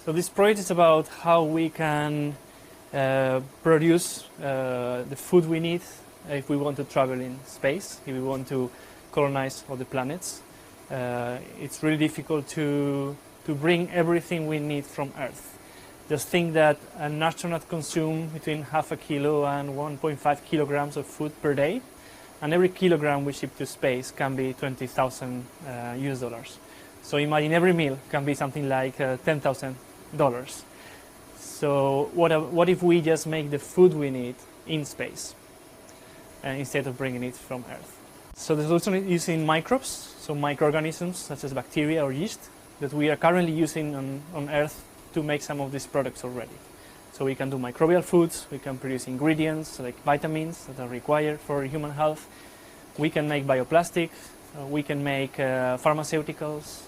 So this project is about how we can produce the food we need if we want to travel in space, if we want to colonize other planets. It's really difficult to bring everything we need from Earth. Just think that an astronaut consumes between half a kilo and 1.5 kilograms of food per day, and every kilogram we ship to space can be 20,000 US dollars. So imagine every meal can be something like $10,000. So what if we just make the food we need in space instead of bringing it from Earth? So the solution is using microbes, so microorganisms such as bacteria or yeast that we are currently using on Earth to make some of these products already. So we can do microbial foods, we can produce ingredients like vitamins that are required for human health, we can make bioplastics, we can make pharmaceuticals.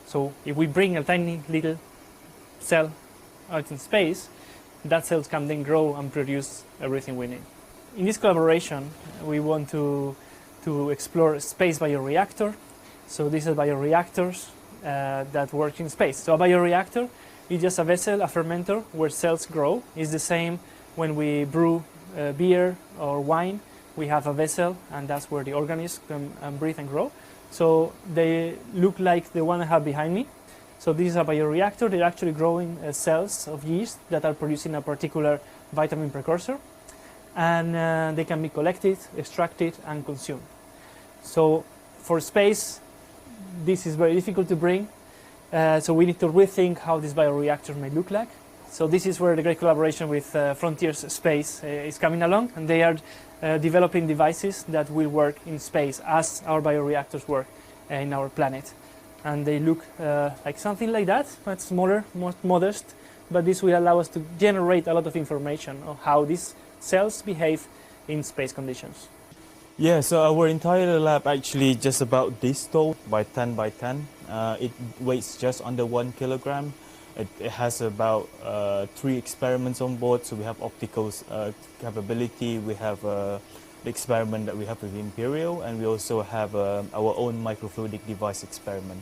So if we bring a tiny little cell out in space, that cells can then grow and produce everything we need. In this collaboration, we want to explore space bioreactor. So these are bioreactors that work in space. So a bioreactor is just a vessel, a fermenter, where cells grow. It's the same when we brew beer or wine. We have a vessel, and that's where the organisms can breathe and grow. So they look like the one I have behind me. So this is a bioreactor. They're actually growing cells of yeast that are producing a particular vitamin precursor. And they can be collected, extracted, and consumed. So for space, this is very difficult to bring. So we need to rethink how this bioreactor may look like. So this is where the great collaboration with Frontiers Space is coming along, and they are developing devices that will work in space as our bioreactors work in our planet. And they look like something like that, but smaller, more modest, but this will allow us to generate a lot of information on how these cells behave in space conditions. Yeah, so our entire lab actually just about this tall by 10 by 10. It weighs just under 1 kilogram. It has about 3 experiments on board. So we have optical capability, we have the experiment that we have with Imperial, and we also have our own microfluidic device experiment.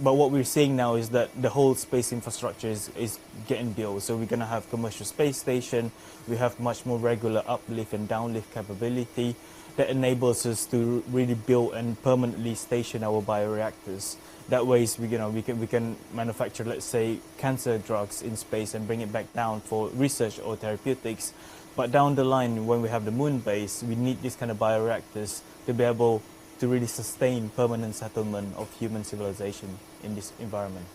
But what we're seeing now is that the whole space infrastructure is getting built. So we're going to have commercial space station. We have much more regular uplift and downlift capability that enables us to really build and permanently station our bioreactors. That way, we can manufacture, let's say, cancer drugs in space and bring it back down for research or therapeutics. But down the line, when we have the moon base, we need these kind of bioreactors to be able to really sustain permanent settlement of human civilization in this environment.